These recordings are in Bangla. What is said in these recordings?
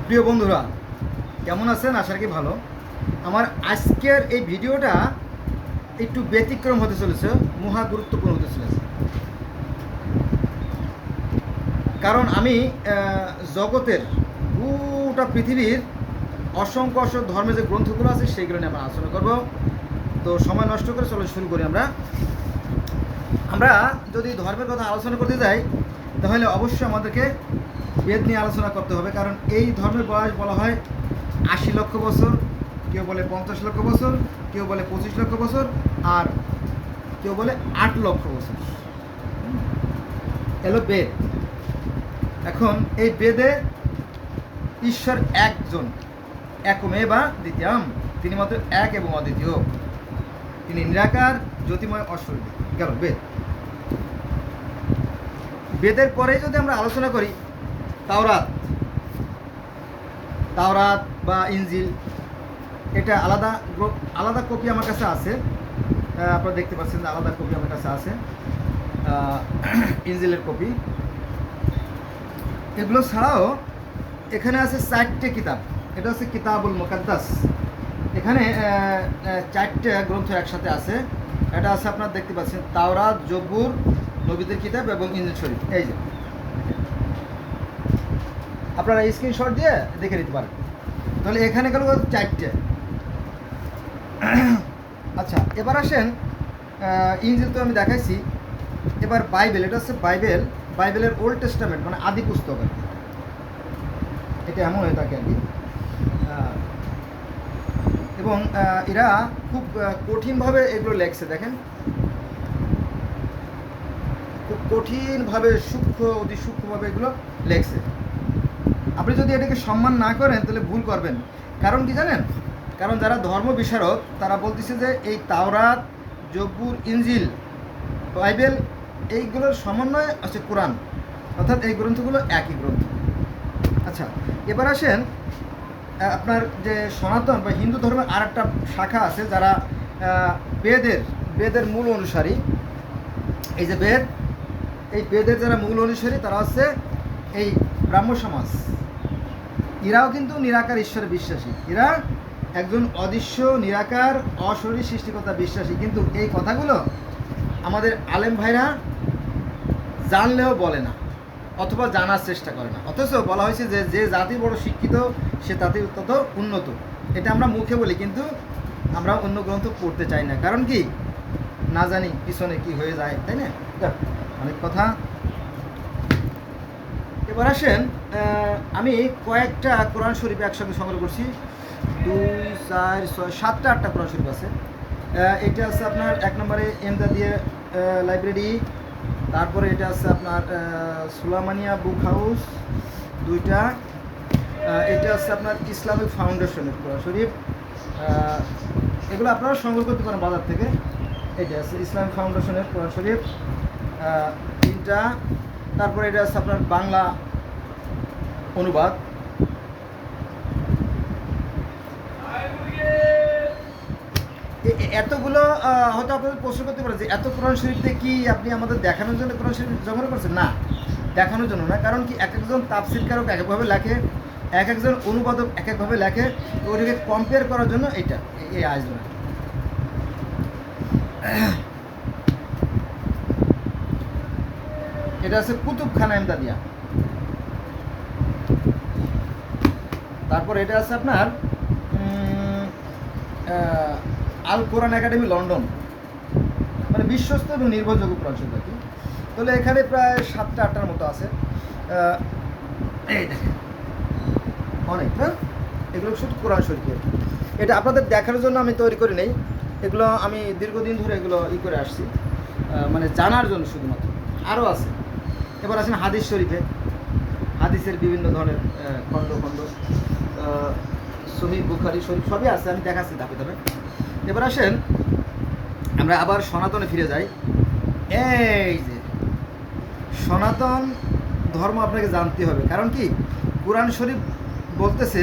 প্রিয় বন্ধুরা, কেমন আছেন? আশা করি ভালো। আমার আজকের এই ভিডিওটা একটু ব্যতিক্রম হতে চলেছে, মহা গুরুত্বপূর্ণ হতে চলেছে। কারণ আমি জগতের গোটা পৃথিবীর অসংখ্য অসংখ্য ধর্মের যে গ্রন্থগুলো আছে সেইগুলো নিয়ে আমরা আলোচনা করব। তো সময় নষ্ট করে চলো শুরু করি। আমরা যদি ধর্মের কথা আলোচনা করতে যাই তাহলে অবশ্যই আমাদেরকে বেদ নিয়ে আলোচনা করতে হবে। কারণ এই ধর্মের বয়স বলা হয় ৮০ লক্ষ বছর, কেউ বলে ৫০ লক্ষ বছর, কেউ বলে ২৫ লক্ষ বছর, আর কেউ বলে ৮ লক্ষ বছর। এলো বেদ। এখন এই বেদে ঈশ্বর একজন, একমে বা দ্বিতীয়াম, তিনি মাত্র এক এবং অদ্বিতীয়, তিনি নিরাকার, জ্যোতিময়, অস্বরূপ। গেল বেদ। বেদের পরে যদি আমরা আলোচনা করি তাওরাত বা ইনজিল, এটা আলাদা আলাদা কপি আমার কাছে আছে। আপনারা দেখতে পাচ্ছেন যে আলাদা কপি আমার কাছে আছে, ইনজিলের কপি। এগুলো ছাড়াও এখানে আছে 4টে কিতাব। এটা হচ্ছে কিতাবুল মুকাদ্দাস। এখানে 4টে গ্রন্থ একসাথে আছে। এটা আছে, আপনারা দেখতে পাচ্ছেন, তাওরাত, জবুর, নবীদের কিতাব এবং ইনজিল শরীফ। এই যে আপনারা স্ক্রিনশট দিয়ে দেখে নিতে পারেন। তাহলে এখানে গেল 4টে। আচ্ছা, এবার আসেন, ইনজিল তো আমি দেখাইছি। এবার বাইবেল, এটা হচ্ছে বাইবেলের ওল্ড টেস্টামেন্ট, মানে আদি পুস্তক আর কি। এটা এমন হয়ে থাকে আর কি। এবং এরা খুব কঠিনভাবে এগুলো লেখছে, দেখেন, খুব কঠিনভাবে অতি সূক্ষ্মভাবে এগুলো লেখছে। আপনি যদি এটাকে সম্মান না করেন তাহলে ভুল করবেন। কারণ কি জানেন? কারণ যারা ধর্ম বিশারদ তারা বলতেছে যে এই তাওরাত, জবুর, ইনজিল, বাইবেল এইগুলোর সমন্বয় আছে কোরআন, অর্থাৎ এই গ্রন্থগুলো একই গ্রন্থ। আচ্ছা, এবার আসেন, আপনার যে সনাতন বা হিন্দু ধর্মের আর একটা শাখা আছে যারা বেদের মূল অনুসারী। এই যে এই বেদের যারা মূল অনুসারী তারা হচ্ছে এই ব্রাহ্ম সমাজ। এরাও কিন্তু নিরাকার ঈশ্বরে বিশ্বাসী। এরা একজন অদৃশ্য, নিরাকার, অশরীরী সৃষ্টিকর্তা বিশ্বাসী। কিন্তু এই কথাগুলো আমাদের আলেম ভাইরা জানলেও বলে না, অথবা জানার চেষ্টা করে না। অথচ বলা হয়েছে যে যে জাতি বড় শিক্ষিত সে জাতি তত উন্নত। এটা আমরা মুখে বলি, কিন্তু আমরা অন্য গ্রন্থ পড়তে চাই না। কারণ কি, না জানি পিছনে কি হয়ে যায়, তাই না? অনেক কথা। এবার আসেন, আমি কয়েকটা কোরআন শরীফ একসঙ্গে সংগ্রহ করছি। 2, 4, 6, 7টা 8টা কোরআন শরীফ আছে। এটা আছে আপনার 1 নম্বরে এমদাদিয়া লাইব্রেরি। তারপরে এটা আছে আপনার সুলামানিয়া বুক হাউস 2টা। এটা আছে আপনার ইসলামিক ফাউন্ডেশনের কোরআন শরীফ। এগুলো আপনারা সংগ্রহ করতে পারেন বাজার থেকে। এটা আছে ইসলামিক ফাউন্ডেশনের কোরআন শরীফ 3টা। তারপরে এটা আছে আপনার বাংলা অনুবাদ। এতগুলো হয়তো আপনাদের প্রশ্ন করতে পারেন যে এত কোরআন শরীফতে কি আপনি আমাদের দেখানোর জন্য কোরআন শরীফ জমা করছেন? না, দেখানোর জন্য না। কারণ কি, এক একজন তাফসিরকারক এক একভাবে লেখে, এক একজন অনুবাদক এক একভাবে লেখে। তো ওটাকে কম্পেয়ার করার জন্য এই আয়োজন। এটা আছে কুতুবখানা এমদাদিয়া। তারপর এটা আছে আপনার আল কোরআন একাডেমি লন্ডন, মানে বিশ্বস্ত এবং নির্ভরযোগ্য কোরআন শরীফ আর কি। তাহলে এখানে প্রায় 7টা 8টার মতো আছে। এই দেখেন, অনেক না? এগুলো শুধু কোরআন শরীফের। এটা আপনাদের দেখার জন্য আমি তৈরি করে নেই। এগুলো আমি দীর্ঘদিন ধরে এগুলো করে আসছি, মানে জানার জন্য শুধুমাত্র। আরও আছে। এবার আসেন হাদিস শরীফে। হাদিসের বিভিন্ন ধরনের খণ্ড সহিহ বুখারী শরীফ সবই আছে, আমি দেখাচ্ছি ধাপে ধাপে। এবার আসেন আমরা আবার সনাতনে ফিরে যাই। এই যে সনাতন ধর্ম আপনাকে জানতে হবে। কারণ কি, কোরআন শরীফ বলতেছে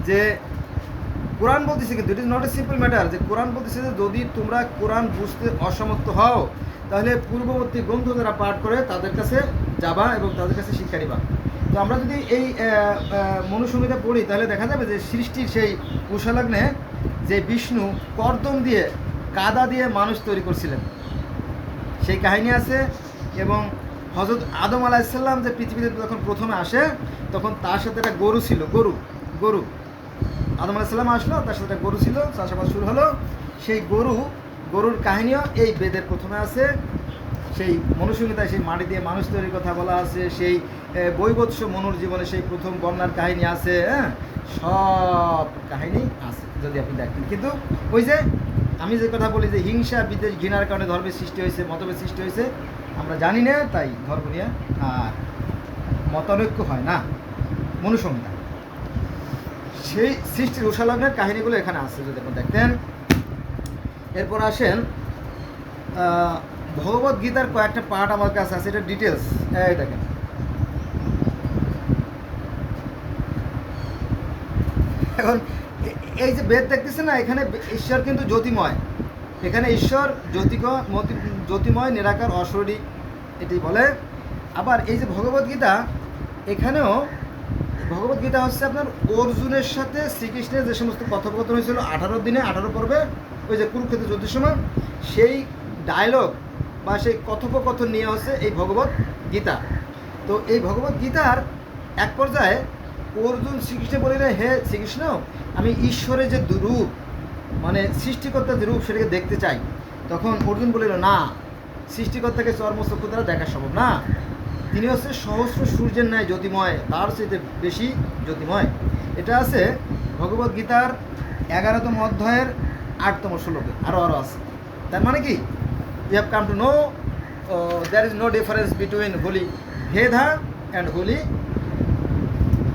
যে কোরআন বলতেছে, কিন্তু it is not a simple matter, যে কোরআন বলতেছে যে যদি তোমরা কোরআন বুঝতে অসমর্থ হও তাহলে পূর্ববর্তী গ্রন্থ যারা পাঠ করে তাদের কাছে যাবা এবং তাদের কাছে শিক্ষা নিবা। তো আমরা যদি এই মনুসংহিতা পড়ি তাহলে দেখা যাবে যে সৃষ্টির সেই উষালগ্নে যে বিষ্ণু কর্দম দিয়ে কাদা দিয়ে মানুষ তৈরি করছিলেন সেই কাহিনী আছে। এবং হযরত আদম আলাইহিসসালাম যে পৃথিবীতে যখন প্রথমে আসে তখন তার সাথে একটা গরু ছিল, গরু আদম আলাইহিসসালাম আসলো, তার সাথে একটা গরু ছিল, চাষাবাদ শুরু হলো। সেই গরুর কাহিনীও এই বেদের প্রথমে আছে। সেই মনুসংহিতায় সেই মাটি দিয়ে মানুষ তৈরির কথা বলা আছে, সেই বৈবৎস মনুর জীবনে সেই প্রথম বন্যার কাহিনী আছে, হ্যাঁ, সব কাহিনী আছে যদি আপনি দেখেন। কিন্তু ওই যে আমি যে কথা বলি যে হিংসা বিদ্বেষ ঘৃণার কারণে ধর্মের সৃষ্টি হয়েছে, মতভেদ সৃষ্টি হয়েছে, আমরা জানি না, তাই ধর্ম নিয়ে আর মতানৈক্য হয় না। মনুসংহিতা সেই সৃষ্টির উষালগ্নের কাহিনীগুলো এখানে আছে যদি আপনি দেখতেন। এরপর আসেন ভগবদ গীতার কয়েকটা পার্ট আমার কাছে আছে, এটা ডিটেলস এই দেখেন। এখন এই যে বেদ দেখতেছে না, এখানে ঈশ্বর কিন্তু জ্যোতিময়, এখানে ঈশ্বর জ্যোতিময় নিরাকার অশরীরী এটি বলে। আবার এই যে ভগবদ্গীতা, এখানেও ভগবদ্গীতা হচ্ছে আপনার অর্জুনের সাথে শ্রীকৃষ্ণের যে সমস্ত কথোপকথন হয়েছিল 18 দিনে 18 পর্বে ওই যে কুরুক্ষেত্র যুদ্ধের সময়, সেই ডায়লগ বা সেই কথোপকথন নিয়ে হচ্ছে এই ভগবদ্গীতা। তো এই ভগবদ্গীতার এক পর্যায়ে অর্জুন শ্রীকৃষ্ণ বলিলেন, হে শ্রীকৃষ্ণ, আমি ঈশ্বরের যে রূপ মানে সৃষ্টিকর্তার যে রূপ সেটাকে দেখতে চাই। তখন অর্জুন বলিল, না, সৃষ্টিকর্তাকে চর্মচক্ষু দ্বারা দেখা সম্ভব না, তিনি হচ্ছে সহস্র সূর্যের ন্যায় জ্যোতিময়, তার চাইতে বেশি জ্যোতিময়। এটা আছে ভগবদ্গীতার 11তম অধ্যায়ের 8তম শ্লোকে, আরও আছে। তার মানে কি, you have come to know there is no difference between holy Veda and holy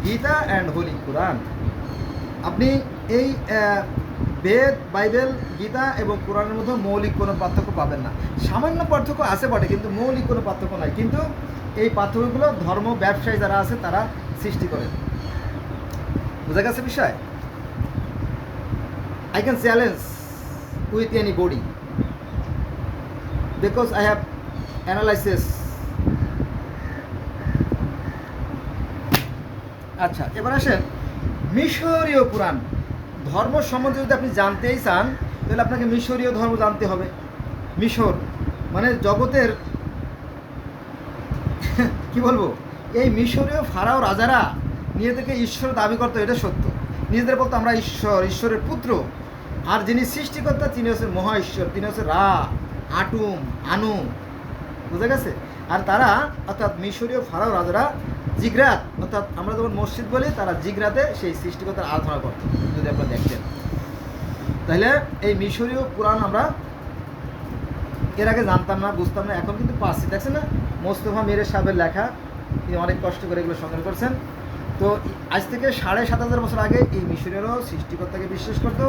Gita and holy Quran. আপনি এই বেদ, বাইবেল, গীতা এবং কোরআনের মধ্যে মৌলিক কোনো পার্থক্য পাবেন না। সামান্য পার্থক্য আছে বটে, কিন্তু মৌলিক কোনো পার্থক্য নাই। কিন্তু এই পার্থক্যগুলো ধর্ম ব্যবসায়ী যারা আছে তারা সৃষ্টি করে। বোঝা গেছে বিষয়? I can challenge with anybody because I have analysis. আচ্ছা, এবার আসেন মিশরীয় পুরাণ। ধর্ম সম্বন্ধে যদি আপনি জানতেই চান তাহলে আপনাকে মিশরীয় ধর্ম জানতে হবে। মিশর মানে জগতের কি বলবো, এই মিশরীয় ফারাও রাজারা নিজেদেরকে ঈশ্বর দাবি করতো, এটা সত্য। নিজেদের বলতো আমরা ঈশ্বর, ঈশ্বরের পুত্র। আর যিনি সৃষ্টিকর্তা তিনি হচ্ছে মহা ঈশ্বর, তিনি হচ্ছে রা, আটুম, আনু। বুঝা গেছে? আর তারা অর্থাৎ মিশরীয় ফারাও রাজারা জিগরাত, অর্থাৎ আমরা যখন মসজিদ বলি, তারা জিগরাতে সেই সৃষ্টিকর্তার আরাধনা করত। যদি আপনারা দেখতেন তাহলে এই মিশরীয় পুরাণ আমরা এর আগে জানতাম না, বুঝতাম না, এখন কিন্তু পাচ্ছি। দেখছেন না, মোস্তফা মিরের সাহেবের লেখা, তিনি অনেক কষ্ট করে এগুলো সংগ্রহ করছেন। তো আজ থেকে 7,500 বছর আগে এই মিশরীয়রাও সৃষ্টিকর্তাকে বিশ্বাস করত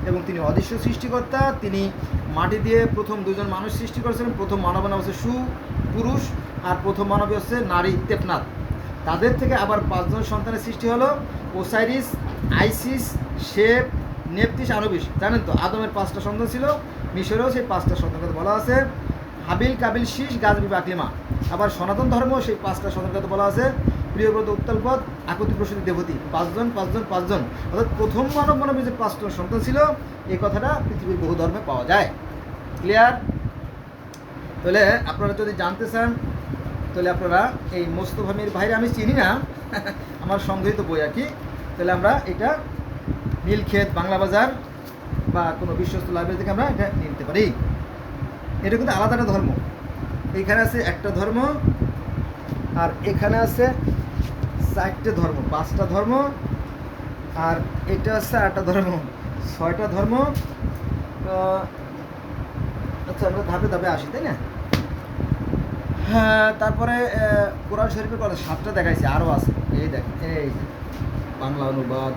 এবং তিনি অদৃশ্য সৃষ্টিকর্তা। তিনি মাটি দিয়ে প্রথম 2জন মানুষ সৃষ্টি করেছিলেন। প্রথম মানব নাম হচ্ছে পুরুষ, আর প্রথম মানবী হচ্ছে নারী তেপনাথ। তাদের থেকে আবার 5জন সন্তানের সৃষ্টি হলো, ওসাইরিস, আইসিস, শেপ, নেপথিস, আনুবিস। জানেন তো আদমের 5টা সন্তান ছিল, মিশরেও সেই 5টা সন্তানের কথা বলা আছে, হাবিল, কাবিল, শীষ, গাজবি, বাকলিমা। আবার সনাতন ধর্ম সেই 5টা সন্তানের কথা বলা আছে, প্রিয়ব্রত, উত্তালপদ, আকুতি, প্রসূতি, দেবতী। 5জন। অর্থাৎ প্রথম মানবী যে 5টা সন্তান ছিল, এই কথাটা পৃথিবীর বহু ধর্মে পাওয়া যায়। ক্লিয়ার? তাহলে আপনারা যদি জানতে চান তাহলে আপনারা এই মোস্তফা মির ভাইরে আমি চিনি না, আমার সংগৃহীত বই আর কি। তাহলে আমরা এটা নীলক্ষেত, বাংলা বাজার বা কোনো বিশ্বস্ত লাইব্রেরি থেকে আমরা এটা নিতে পারি। এটা কিন্তু আলাদা একটা ধর্ম। এইখানে আছে একটা ধর্ম, আর এখানে আছে 4টে ধর্ম, 5টা ধর্ম, আর এটা আছে 8টা ধর্ম, 6টা ধর্ম। আচ্ছা, আমরা ধাপে ধাপে আসি, তাই না? হ্যাঁ, তারপরে কোরআন শরীফের কথা 7টা দেখাইছে, আরও আছে। এই দেখেন, এই যে বাংলা অনুবাদ,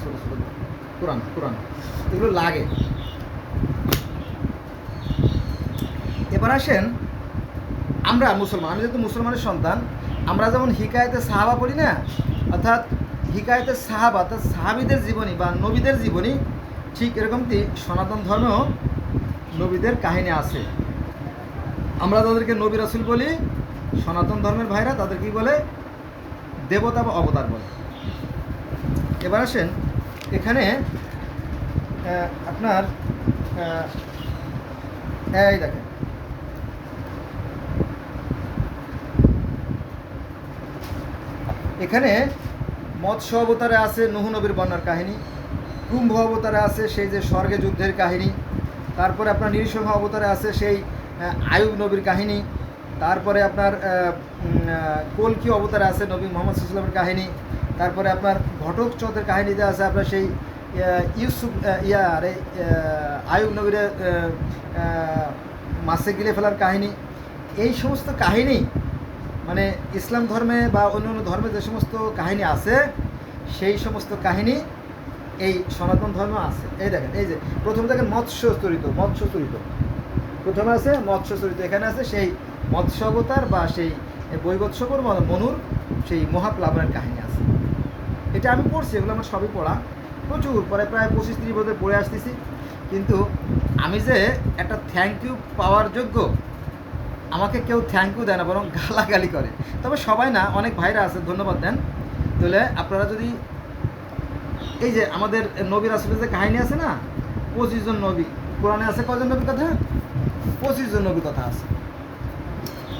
ছোটো ছোটো কোরআন এগুলো লাগে। এবার আসেন আমরা মুসলমান, আমি যেহেতু মুসলমানের সন্তান, আমরা যেমন হিকায়েতে সাহাবা পড়ি না, অর্থাৎ হিকায়েতে সাহাবা অর্থাৎ সাহাবিদের জীবনী বা নবীদের জীবনী, ঠিক এরকমটি সনাতন ধর্মেও নবীদের কাহিনী আছে। আমরা তাদেরকে নবী রাসূল বলি, সনাতন ধর্মের ভাইরা তাদের কি বলে? দেবতা বা অবতার বলে। এবার আসেন এখানে আপনার এই দেখেন, এখানে মৎস্য অবতারে আছে নূহ নবীর বন্যার কাহিনী, কুম্ভ অবতারে আছে সেই যে স্বর্গে যুদ্ধের কাহিনী, তারপরে আপনার নৃসিংহ অবতারে আছে সেই আয়ুব নবীর কাহিনী, তারপরে আপনার কলকি অবতারে আছে নবী মোহাম্মদ সাল্লাল্লাহু আলাইহি ওয়াসাল্লামের কাহিনী, তারপরে আপনার ঘটক চৌধের কাহিনীতে আছে আপনার সেই ইউসুফ আয়ুব নবীর মাছে গিলে ফেলার কাহিনী। এই সমস্ত কাহিনী মানে ইসলাম ধর্মে বা অন্য অন্য ধর্মে যে সমস্ত কাহিনী আছে সেই সমস্ত কাহিনী এই সনাতন ধর্ম আছে। এই দেখেন, এই যে প্রথমে দেখেন মৎস্য চরিত, প্রথমে আছে মৎস্য চরিত, এখানে আছে সেই মৎস্য অবতার বা সেই বৈবৎসকর মনুর সেই মহাপ্লাবনের কাহিনী আছে। এটা আমি পড়ছি, এগুলো আমার সবই পড়া, প্রচুর পরে প্রায় 25-30 বছর পড়ে আসতেছি, কিন্তু আমি যে একটা থ্যাংক ইউ পাওয়ার যোগ্য, আমাকে কেউ থ্যাংক ইউ দেয় না, বরং গালাগালি করে। তবে সবাই না, অনেক ভাইরা আছে ধন্যবাদ দেন। তাহলে আপনারা যদি এই যে আমাদের নবী রাসূলের যে কাহিনী আছে না, 25 জন নবী, কোরআনে আছে কজন নবীর কথা? 25 জন নবীর কথা আছে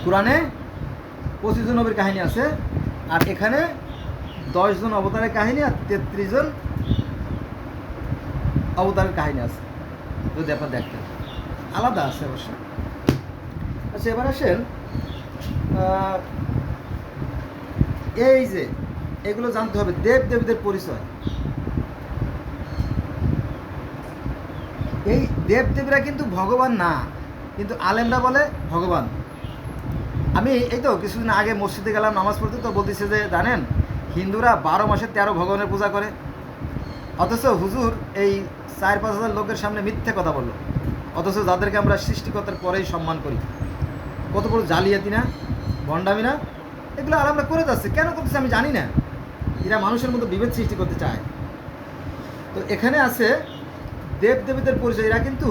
কোরআনে, 25 জন নবীর কাহিনী আছে। আর এখানে 10 জন অবতারের কাহিনী আর 33 জন অবতারের কাহিনী আছে, যদি আপনার দেখতেন আলাদা আছে অবশ্য। আচ্ছা, এবার আসেন এই যে এগুলো জানতে হবে, দেব দেবীদের পরিচয়। এই দেব দেবীরা কিন্তু ভগবান না, কিন্তু আলেমরা বলে ভগবান। আমি এই তো কিছুদিন আগে মসজিদে গেলাম নামাজ পড়তে, তো বলতেছে যে জানেন হিন্দুরা 12 মাসে 13 ভগবানের পূজা করে, অথচ হুজুর এই 4-5 হাজার লোকের সামনে মিথ্যে কথা বললো, অথচ যাদেরকে আমরা সৃষ্টিকর্তার পরেই সম্মান করি। কত বড় জালিয়াতি না, ভণ্ডামি না? এগুলো আর আমরা করে যাচ্ছে, কেন করতেছে আমি জানি না। এরা মানুষের মধ্যে বিভেদ সৃষ্টি করতে চায়। তো এখানে আছে দেব দেবীদের পরিচয়, এরা কিন্তু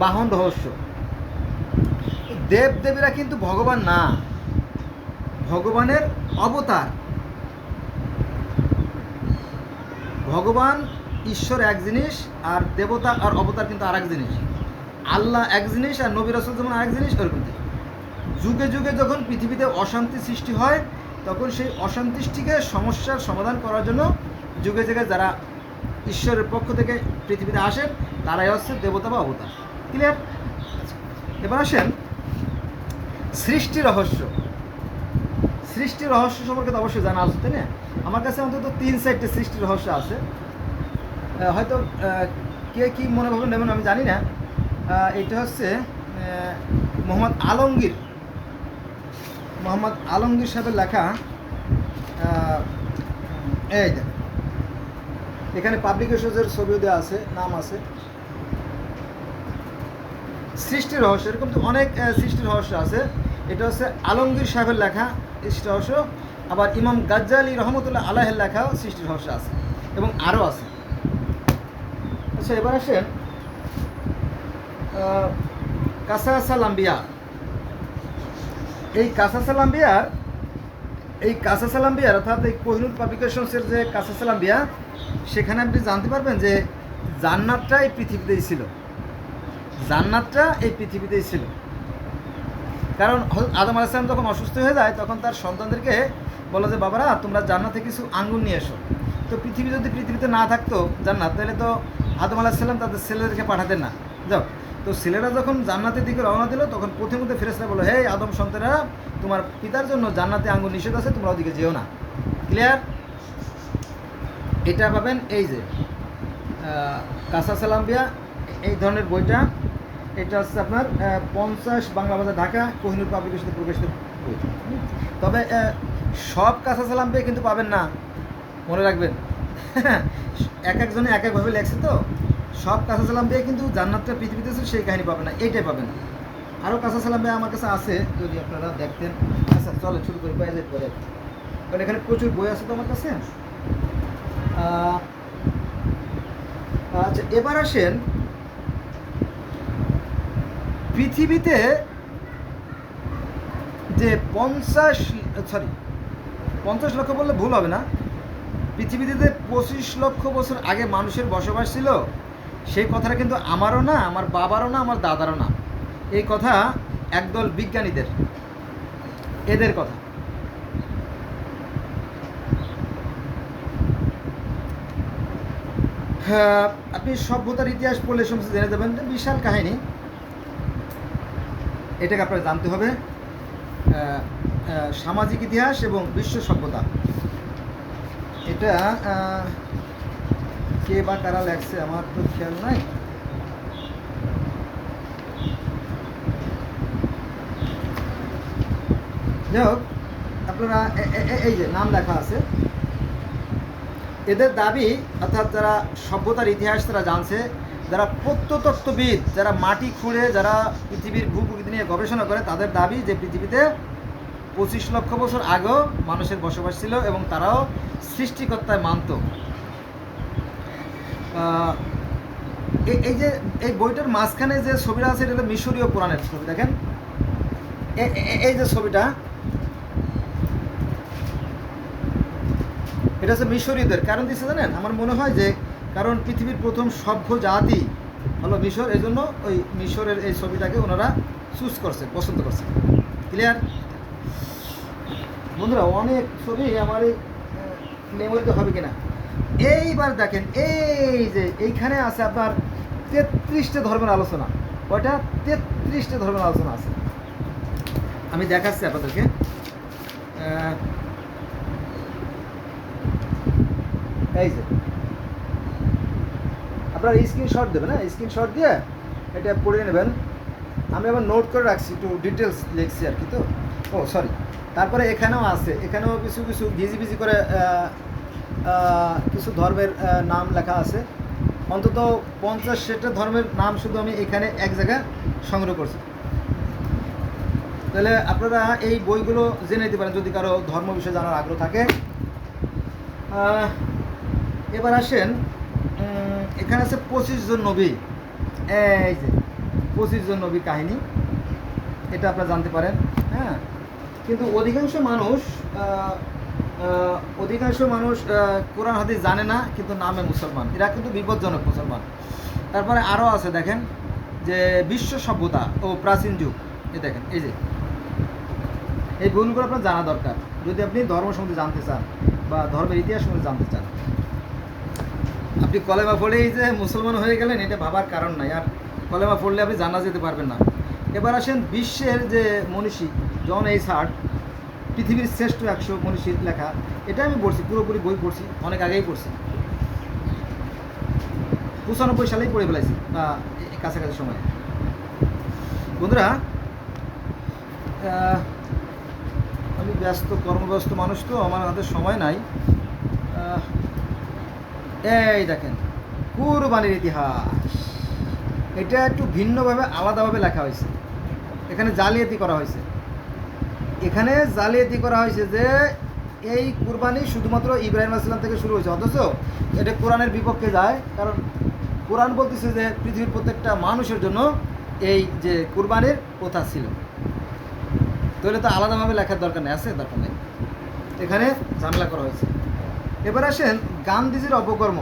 বাহন রহস্য। দেব দেবীরা কিন্তু ভগবান না, ভগবানের অবতার। ভগবান ঈশ্বর এক জিনিস, আর দেবতা আর অবতার কিন্তু আর এক জিনিস। আল্লাহ এক জিনিস আর নবী রাসূল যেমন আরেক জিনিস, ওরকম। যুগে যুগে যখন পৃথিবীতে অশান্তি সৃষ্টি হয়, তখন সেই অশান্তিটিকে সমস্যার সমাধান করার জন্য যুগে যুগে যারা ঈশ্বরের পক্ষ থেকে পৃথিবীতে আসেন, তারাই হচ্ছে দেবতা বা অবতার। ক্লিয়ার? এবার আসেন সৃষ্টি রহস্য। সৃষ্টি রহস্য সম্পর্কে তো অবশ্যই জানা আছে, তাই না? আমার কাছে অন্তত 3-4টে সৃষ্টি রহস্য আছে, হয়তো কে কী মনে ভাবেন নেবেন আমি জানি না। এটা হচ্ছে মোহাম্মদ আলমগীর সাহেবের লেখা। এই দেখ, এখানে পাবলিকেশনের ছবিও দেওয়া আছে, নাম আছে সৃষ্টি রহস্য। এরকম তো অনেক সৃষ্টি রহস্য আছে। এটা হচ্ছে আলমগীর সাহেবের লেখা সৃষ্টি রহস্য। আবার ইমাম গাজ্জালি রহমতুল্লাহ আলাইহির লেখাও সৃষ্টি রহস্য আছে, এবং আরও আছে। আচ্ছা, এবার আসেন কাসাসাল আম্বিয়া। এই কাসাসাল আম্বিয়ার অর্থাৎ এই কোহিনুর পাবলিকেশনসের যে কাসাসাল আম্বিয়া, সেখানে আপনি জানতে পারবেন যে জান্নাতটা এই পৃথিবীতেই ছিল। কারণ আদম আলাইহিস সালাম যখন অসুস্থ হয়ে যায়, তখন তার সন্তানদেরকে বলো যে বাবারা তোমরা জান্নাতে কিছু আঙ্গুর নিয়ে এসো। তো পৃথিবীতে না থাকতো জান্নাত, তাহলে তো আদম আলাইহিস সালাম তাদের ছেলেদেরকে পাঠাতেন না। যাও, তো ছেলেরা যখন জান্নাতের দিকে রওনা দিল, তখন প্রথমত ফেরেশতারা বলল, হে আদম সন্তানেরা, তোমার পিতার জন্য জান্নাতে আঙ্গুর নিষেধ আছে, তোমরা ওদিকে যেও না। ক্লিয়ার? এটা পাবেন এই যে কাসাসাল আম্বিয়া, এই ধরনের বইটা। এটা হচ্ছে আপনার 50 বাংলা বাজার, ঢাকা, কোহিনুর পাবলিকেশনে প্রকাশিত বই। তবে সব কাসাসাল আম্বিয়া কিন্তু পাবেন না, মনে রাখবেন। এক একজনে এক একভাবে লেখছে, তো সব কাসাসাল আম্বিয়া কিন্তু জান্নাতটা পৃথিবীতে আছে সেই কাহিনী পাবেন না, এইটাই পাবেন। আরও কাসাসাল আম্বিয়া আমার কাছে আছে, যদি আপনারা দেখতেন। আচ্ছা চলে শুরু করি, বাইরে পরে, কারণ এখানে প্রচুর বই আছে তো আমার কাছে। আচ্ছা, এবার আসেন পৃথিবীতে যে 50 লক্ষ বললে ভুল হবে না, পৃথিবীতে যে 25 লক্ষ বছর আগে মানুষের বসবাস ছিল, সেই কথাটা কিন্তু আমারও না, আমার বাবারও না, আমার দাদারও না। এই কথা একদল বিজ্ঞানীদের, এদের কথা। হ্যাঁ, আপনি সভ্যতার ইতিহাস পড়লে সমস্ত জেনে যাবেন, বিশাল কাহিনী। এটাকে আপনার জানতে হবে সামাজিক ইতিহাস এবং বিশ্ব সভ্যতা। এটা কে বা কারা লেখছে আমার তো খেয়াল নাই। যাই হোক, আপনারা এই যে নাম লেখা আছে, এদের দাবি, অর্থাৎ যারা সভ্যতার ইতিহাস তারা জানছে, যারা প্রত্নতত্ত্ববিদ, যারা মাটি খুঁড়ে, যারা পৃথিবীর ভূপ্রকৃতি নিয়ে গবেষণা করে, তাদের দাবি যে পৃথিবীতে 25 লক্ষ বছর আগেও মানুষের বসবাস ছিল এবং তারাও সৃষ্টিকর্তায় মানত। এই যে এই বইটার মাঝখানে যে ছবিটা আছে, এটা হলো মিশরীয় পুরাণের ছবি। দেখেন এই যে ছবিটা, এটা হচ্ছে মিশরীয়দের। কারণ দিচ্ছে জানেন, আমার মনে হয় যে কারণ পৃথিবীর প্রথম সভ্য জাতি হলো মিশর, এই জন্য ওই মিশরের এই ছবিটাকে ওনারা চুজ করছে, পছন্দ করছে। ক্লিয়ার বন্ধুরা? অনেক ছবি আমার এই মেমোরিতে হবে কিনা। এইবার দেখেন, এই যে এইখানে আছে আপনার 33টে ধর্মের আলোচনা। কয়টা? 33টে ধর্মের আলোচনা আছে। আমি দেখাচ্ছি আপনাদেরকে। এই যে আপনার স্ক্রিনশট দেবেন, হ্যাঁ, স্ক্রিনশট দিয়ে এটা পড়ে নেবেন। আমি আবার নোট করে রাখছি, একটু ডিটেলস লিখছি আর কি। তো সরি, তারপরে এখানেও আছে, এখানেও কিছু কিছু ভিজি করে কিছু ধর্মের নাম লেখা আছে। অন্তত 50-60টা ধর্মের নাম শুধু আমি এখানে এক জায়গায় সংগ্রহ করছি। তাহলে আপনারা এই বইগুলো জেনে নিতে পারেন যদি কারো ধর্ম বিষয়ে জানার আগ্রহ থাকে। এবার আসেন, এখানে আছে 25 জন নবী। এই যে 25 জন নবী কাহিনী, এটা আপনারা জানতে পারেন। হ্যাঁ, কিন্তু অধিকাংশ মানুষ কোরআন হাদিস জানে না, কিন্তু নামে মুসলমান। এরা কিন্তু বিপজ্জনক মুসলমান। তারপরে আরও আছে, দেখেন যে বিশ্ব সভ্যতা ও প্রাচীন যুগ। এই দেখেন, এই যে এই বইগুলো আপনার জানা দরকার যদি আপনি ধর্ম সম্বন্ধে জানতে চান বা ধর্মের ইতিহাস সম্বন্ধে জানতে চান। আপনি কলেমা পড়েই যে মুসলমান হয়ে গেলেন, এটা ভাবার কারণ নাই। আর কলেমা পড়লে আপনি জানা যেতে পারবেন না। এবার আসেন বিশ্বের যে মনীষী জন এইচ হার্ট, পৃথিবীর শ্রেষ্ঠ 100 মনীষীর লেখা। এটা আমি পড়ছি, পুরোপুরি বই পড়ছি, অনেক আগেই পড়ছি। 95 সালেই পড়ে ফেলাইছি, বা কাছাকাছি সময়। বন্ধুরা, আমি কর্মব্যস্ত মানুষ, তো আমার হাতে সময় নাই। এই দেখেন কুরবানির ইতিহাস। এটা একটু ভিন্নভাবে, আলাদাভাবে লেখা হয়েছে। এখানে জালিয়াতি করা হয়েছে। যে এই কুরবানি শুধুমাত্র ইব্রাহিম আলাইহিস সালাম থেকে শুরু হয়েছে, অথচ এটা কোরআনের বিপক্ষে যায়। কারণ কোরআন বলতেছে যে পৃথিবীর প্রত্যেকটা মানুষের জন্য এই যে কুরবানির প্রথা ছিল। তাহলে তো আলাদাভাবে লেখার দরকার নেই, দরকার নেই। এখানে ঝামেলা করা হয়েছে। এবার আসেন গান্ধীজির অপকর্ম।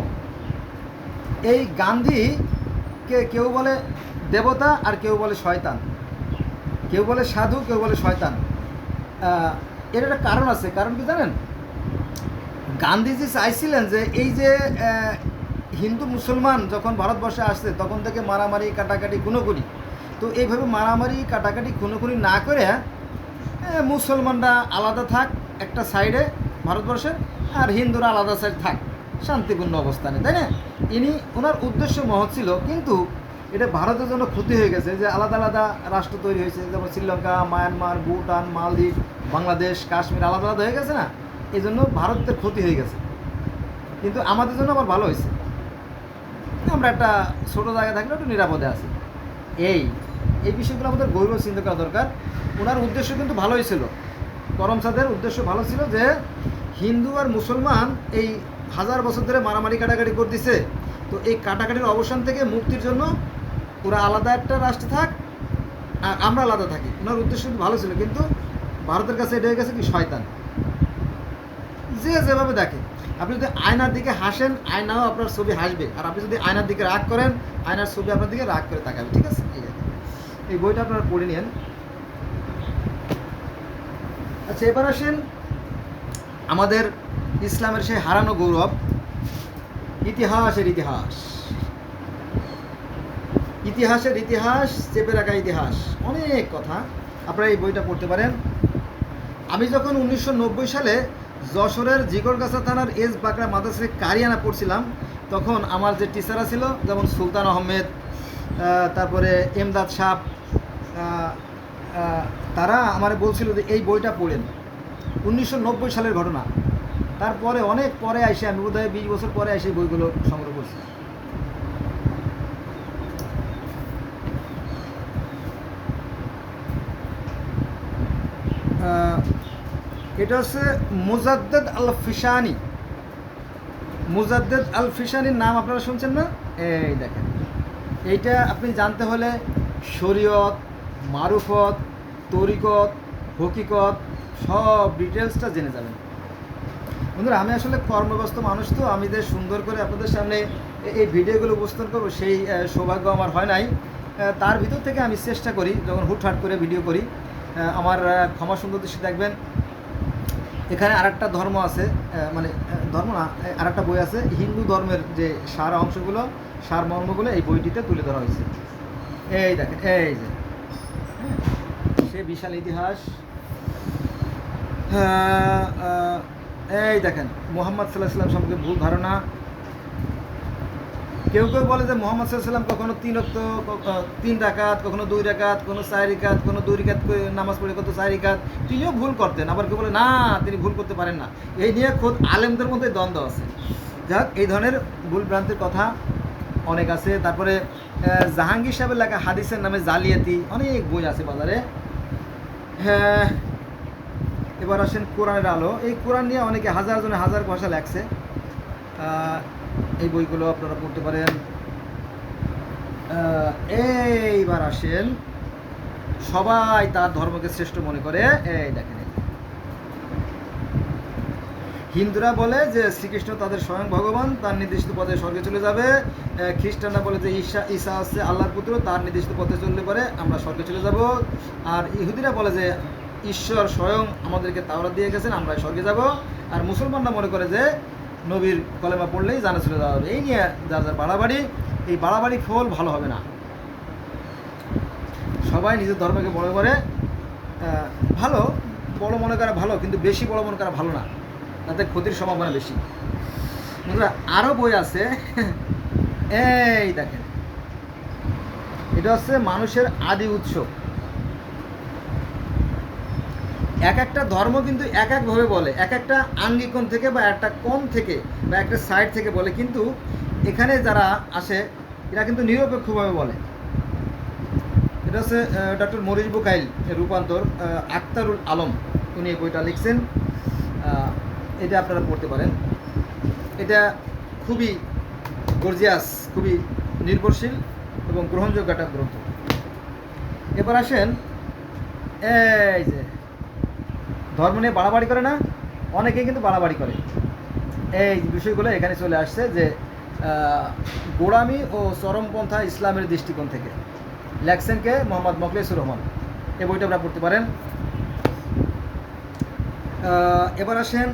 এই গান্ধীকে কেউ বলে দেবতা, আর কেউ বলে শয়তান, কেউ বলে সাধু, কেউ বলে শয়তান। এর একটা কারণ আছে। কারণ কি জানেন? গান্ধীজি চাইছিলেন যে এই যে হিন্দু মুসলমান যখন ভারতবর্ষে আসছে, তখন থেকে মারামারি কাটাকাটি খুনোখুনি, তো এইভাবে মারামারি কাটাকাটি খুনোখুনি না করে মুসলমানরা আলাদা থাক একটা সাইডে ভারতবর্ষের, আর হিন্দুরা আলাদা সাইড থাক শান্তিপূর্ণ অবস্থানে, তাই না? ওনার উদ্দেশ্য মহৎ ছিল, কিন্তু এটা ভারতের জন্য ক্ষতি হয়ে গেছে যে আলাদা আলাদা রাষ্ট্র তৈরি হয়েছে। যেমন শ্রীলঙ্কা, মায়ানমার, ভুটান, মালদ্বীপ, বাংলাদেশ, কাশ্মীর আলাদা আলাদা হয়ে গেছে না, এই জন্য ভারতের ক্ষতি হয়ে গেছে। কিন্তু আমাদের জন্য আবার ভালো হয়েছে, আমরা একটা ছোটো জায়গায় থাকলে একটু নিরাপদে আছি। এই বিষয়গুলো আমাদের গৌরব চিন্তা করা দরকার। ওনার উদ্দেশ্য কিন্তু ভালোই ছিল, করমচাঁদের উদ্দেশ্য ভালো ছিল যে হিন্দু আর মুসলমান এই 1000 বছর ধরে মারামারি কাটাকাটি করতেছে, তো এই কাটাকাটির অবসান থেকে মুক্তির জন্য ওরা আলাদা একটা রাষ্ট্র থাক, আমরা আলাদা থাকি। ওনার উদ্দেশ্য কিন্তু ভালো ছিল, কিন্তু ভারতের কাছে এটা হয়ে গেছে কি শয়তান। যে যেভাবে দেখে, আপনি যদি আয়নার দিকে হাসেন, আয়নাও আপনার ছবি হাসবে, আর আপনি যদি আয়নার দিকে রাগ করেন, আয়নার ছবি আপনার দিকে রাগ করে তাকাবে। ঠিক আছে, এই বইটা আপনারা পড়ে নিন। আচ্ছা, এবার আসেন আমাদের ইসলামের সেই হারানো গৌরব, ইতিহাসের ইতিহাস। ইতিহাসের ইতিহাস, চেপে রাখা ইতিহাস, অনেক কথা। আপনারা এই বইটা পড়তে পারেন। আমি যখন 1990 সালে যশোরের জিগরগাছা থানার এস বাকরা মাদ্রাসায় কারিয়ানা পড়ছিলাম, তখন আমার যে টিচাররা ছিল, যেমন সুলতান আহমেদ, তারপরে এমদাদ সাহ, তারা আমার বলছিল যে এই বইটা পড়েন। 1990 সালের ঘটনা। তারপরে অনেক পরে এসে, আমি বোধহয় 20 বছর পরে এসে বইগুলো সংগ্রহ করছি। এটা হচ্ছে মুজাদ্দেদ আল ফিশানি। মুজাদ্দেদ আল ফিশানির নাম আপনারা শুনছেন না? এই দেখেন, এইটা আপনি জানতে হলে শরীয়ত, মারুফত, তরিকত, হকিকত সব ডিটেলসটা জেনে যাবেন। বন্ধুরা, আমি আসলে কর্মব্যস্ত মানুষ, তো আমি যে সুন্দর করে আপনাদের সামনে এই ভিডিওগুলো উপস্থাপন করবো সেই সৌভাগ্য আমার হয় নাই। তার ভিতর থেকে আমি চেষ্টা করি, যখন হুটহাট করে ভিডিও করি, আমার ক্ষমা সুন্দর দৃষ্টি দেখবেন। এখানে আরেকটা ধর্ম আছে, মানে ধর্ম না, আরেকটা বই আছে, হিন্দু ধর্মের যে সার অংশগুলো, সার মর্মগুলো এই বইটিতে তুলে ধরা হয়েছে। এই দেখেন, এই যে সে বিশাল ইতিহাস। এই দেখেন, মুহাম্মদ সাল্লাল্লাহু আলাইহি ওয়াসাল্লাম সম্পর্কে ভুল ধারণা। কেউ কেউ বলে যে মুহাম্মদ সাল্লাল্লাহু আলাইহি ওয়াসাল্লাম কখনো 3 রাকাত, কখনো 2 রাকাত, কোনো 4 রাকাত, কোনো 2 রাকাত নামাজ পড়ে কত 4 রাকাত, তিনিও ভুল করতেন। আবার কেউ বলে না, তিনি ভুল করতে পারেন না। এই নিয়ে খোদ আলেমদের মধ্যে দ্বন্দ্ব আছে। যাক, এই ধরনের ভুল ভ্রান্তির কথা অনেক আছে। তারপরে জাহাঙ্গীর সাহেবের লেখা হাদিসের নামে জালিয়াতি, অনেক বই আছে বাজারে। হ্যাঁ, এবার আসেন কোরআনের আলো। এই কোরআন নিয়ে অনেকে হাজার জনে হাজার ভাষা লেখছে। এই বইগুলো আপনারা পড়তে পারেন। এইবার আসেন, সবাই তার ধর্মকে শ্রেষ্ঠ মনে করে। এই দেখেন, হিন্দুরা বলে যে শ্রীকৃষ্ণ তাদের স্বয়ং ভগবান, তার নির্দিষ্ট পথে স্বর্গে চলে যাবে। খ্রিস্টানরা বলে যে ঈসা হচ্ছে আল্লাহর পুত্র, তার নির্দিষ্ট পথে চললে পরে আমরা স্বর্গে চলে যাব। আর ইহুদিরা বলে যে ঈশ্বর স্বয়ং আমাদেরকে তাওরাত দিয়ে গেছেন, আমরা স্বর্গে যাব। আর মুসলমানরা মনে করে যে নবীর কলেমা পড়লেই জানা চলে যাওয়া হবে। এই নিয়ে যার যার বাড়াবাড়ি, এই বাড়াবাড়ি ফল ভালো হবে না। সবাই নিজের ধর্মকে বড় করে, ভালো বড় মনে করা ভালো, কিন্তু বেশি বড় মনে করা ভালো না, তাতে ক্ষতির সম্ভাবনা বেশি। আরও বই আছে। এই দেখেন, এটা হচ্ছে মানুষের আদি উৎস। এক একটা ধর্ম কিন্তু এক একভাবে বলে, এক একটা আঙ্গিকোণ থেকে বা একটা কোণ থেকে বা একটা সাইড থেকে বলে, কিন্তু এখানে যারা আসে এরা কিন্তু নিরপেক্ষভাবে বলে। এটা হচ্ছে ডক্টর মরিস বুকাইল রূপান্তর, আক্তারুল আলম, উনি এই বইটা লিখছেন। এটা আপনারা পড়তে পারেন। এটা খুবই গর্জিয়াস, খুবই নির্ভরশীল এবং গ্রহণযোগ্য একটা গ্রন্থ। এবার আসেন, এই যে ধর্ম নিয়ে বাড়াবাড়ি করে না, অনেকেই কিন্তু বাড়াবাড়ি করে। এই বিষয়গুলো এখানে চলে আসছে যে গোড়ামি ও চরমপন্থা ইসলামের দৃষ্টিকোণ থেকে। লেখছেন কে? মোহাম্মদ মোখলেসুর রহমান। এই বইটা আপনারা পড়তে পারেন। এবার আসেন,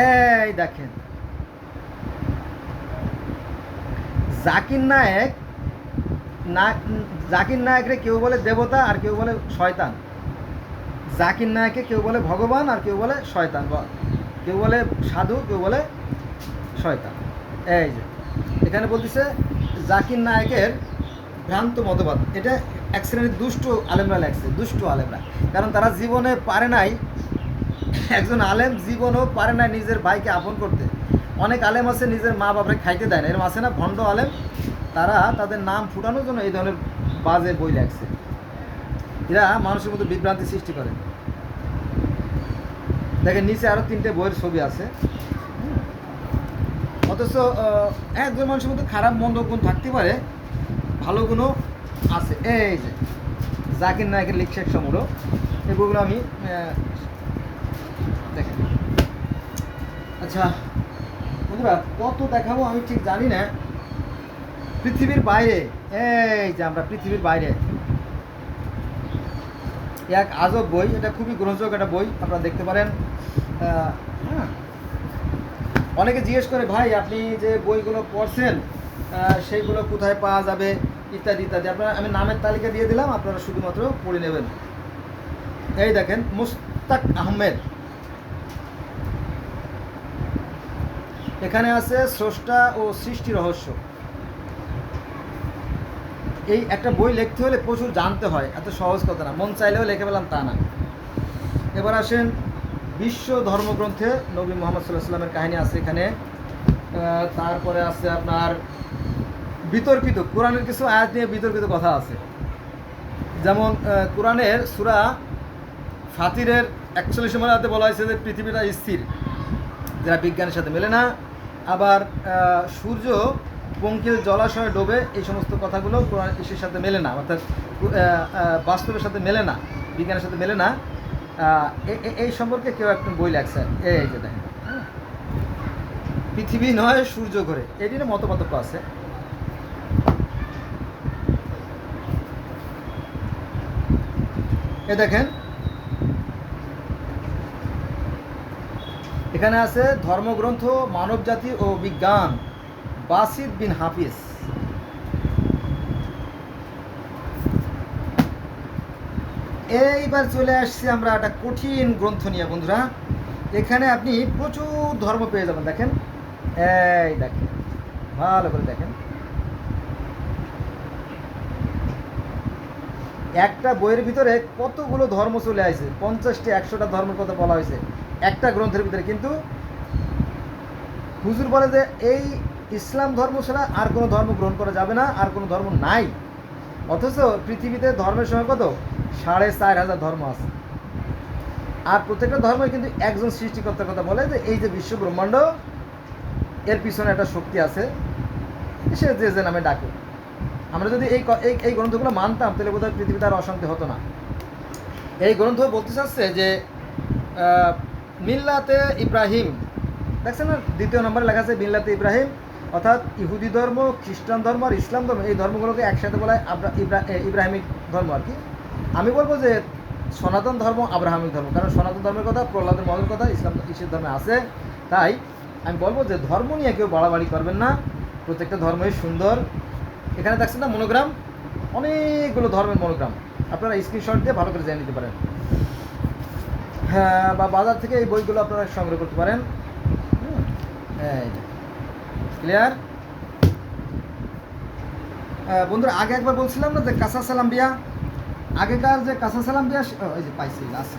এই দেখেন, জাকির নায়েকরে কেউ বলে দেবতা আর কেউ বলে শয়তান। জাকির নায়েককে কেউ বলে ভগবান আর কেউ বলে শয়তান, বা কেউ বলে সাধু, কেউ বলে শয়তান। এই যে এখানে বলতেছে জাকির নায়েকের ভ্রান্ত মতবাদ। এটা এক শ্রেণীর দুষ্ট আলেমরা লেখছে, দুষ্ট আলেমরা, কারণ তারা জীবনে পারে নাই, একজন আলেম জীবনেও পারে না নিজের ভাইকে আপন করতে। অনেক আলেম আছে নিজের মা বাবাকে খাইতে দেয় না, এরকম আছে না ভণ্ড আলেম, তারা তাদের নাম ফুটানোর জন্য এই ধরনের বাজে বই লেখছে। এরা মানুষের মধ্যে বিভ্রান্তি সৃষ্টি করে। দেখেন নিচে আরও 3টে বইয়ের ছবি আছে। অথচ একজন মানুষের মধ্যে খারাপ মন্দ গুণ থাকতে পারে, ভালো গুণও আছে। এই যে জাকির নায়কের লিখশেখ সমুদ্র, এই বইগুলো আমি দেখেন। আচ্ছা বন্ধুরা, কত দেখাবো আমি ঠিক জানি না। পৃথিবীর বাইরে, এই যে আমরা পৃথিবীর বাইরে, এক আজব বই, এটা খুবই গ্রহণযোগ্য একটা বই, আপনারা দেখতে পারেন। হ্যাঁ, অনেকে জিজ্ঞেস করে ভাই আপনি যে বইগুলো পড়ছেন সেইগুলো কোথায় পাওয়া যাবে ইত্যাদি ইত্যাদি। আপনারা, আমি নামের তালিকা দিয়ে দিলাম, আপনারা শুধুমাত্র পড়ে নেবেন। এই দেখেন, মুস্তাক আহমেদ, এখানে আছে স্রষ্টা ও সৃষ্টি রহস্য। এই একটা বই লিখতে হলে প্রচুর জানতে হয়, এত সহজ কথা না, মন চাইলেও লিখে পেলাম তা না। এবার আসেন বিশ্ব ধর্মগ্রন্থে নবী মোহাম্মদ সাল্লাল্লাহু আলাইহি ওয়াসাল্লামের কাহিনী আছে এখানে। তারপরে আছে আপনার বিতর্কিত, কোরআনের কিছু আয়াত নিয়ে বিতর্কিত কথা আছে। যেমন কোরআনের সূরা ফাতিরের 41 নম্বর আয়াতে বলা হয়েছে যে পৃথিবীটা স্থির, যারা বিজ্ঞানের সাথে মেলে না। আবার সূর্য পঙ্কিল জলাশয়ে ডোবে, এই সমস্ত কথাগুলো কোরআন কৃষির সাথে মেলে না, অর্থাৎ বাস্তবের সাথে মেলে না, বিজ্ঞানের সাথে মেলে না। এই সম্পর্কে কেউ একটা বই লেখছে, এই যে দেখেন, পৃথিবী নয় সূর্য ঘোরে, এই নিয়ে মতপার্থক্য আছে। এ দেখেন, এখানে আছে ধর্মগ্রন্থ মানবজাতি ও বিজ্ঞান, বাসিত বিন হাফিজ। এইবার চলে আসছি আমরা একটা কঠিন গ্রন্থ নিয়ে বন্ধুরা। এখানে আপনি প্রচুর ধর্ম পেয়ে যাবেন। দেখেন, এই দেখেন, ভালো করে দেখেন, একটা বইয়ের ভিতরে কতগুলো ধর্ম চলে আসে, 50টি 100টা ধর্মের কথা বলা হয়েছে একটা গ্রন্থের ভিতরে। কিন্তু হুজুর বলে যে এই ইসলাম ধর্ম ছাড়া আর কোনো ধর্ম গ্রহণ করা যাবে না, আর কোনো ধর্ম নাই। অথচ পৃথিবীতে ধর্মের সংখ্যা কত? 4500 ধর্ম আছে। আর প্রত্যেকটা ধর্মই কিন্তু একজন সৃষ্টিকর্তার কথা বলে, যে এই যে বিশ্ব ব্রহ্মাণ্ড, এর পিছনে একটা শক্তি আছে, সে যে যে নামে ডাকে। আমরা যদি এই গ্রন্থগুলো মানতাম তাহলে বোধহয় পৃথিবীতে আর অশান্তি হতো না। এই গ্রন্থ বলতে চাচ্ছে যে মিল্লাতে ইব্রাহিম, দেখছেন না, 2 নম্বরে লেখা আছে মিল্লাতে ইব্রাহিম, অর্থাৎ ইহুদি ধর্ম, খ্রিস্টান ধর্ম আর ইসলাম ধর্ম, এই ধর্মগুলোকে একসাথে বলা হয় ইব্রাহিমিক ধর্ম আর কি। আমি বলবো যে সনাতন ধর্ম আব্রাহামিক ধর্ম, কারণ সনাতন ধর্মের কথা, প্রহ্লাদের মতের কথা ইসের ধর্মে আছে। তাই আমি বলবো যে ধর্ম নিয়ে কেউ বাড়াবাড়ি করবেন না, প্রত্যেকটা ধর্মই সুন্দর। এখানে দেখছেন না মনোগ্রাম, অনেকগুলো ধর্মের মনোগ্রাম, আপনারা স্ক্রিনশট দিয়ে ভালো করে জেনে নিতে পারেন। হ্যাঁ, বা বাজার থেকে এই বইগুলো আপনারা সংগ্রহ করতে পারেন। ক্লিয়ার বন্ধুরা? আগে একবার বলছিলাম না যে কাসাস আম্বিয়া, আগেকার যে কাসাস আম্বিয়া, এই যে পাইছি আছে,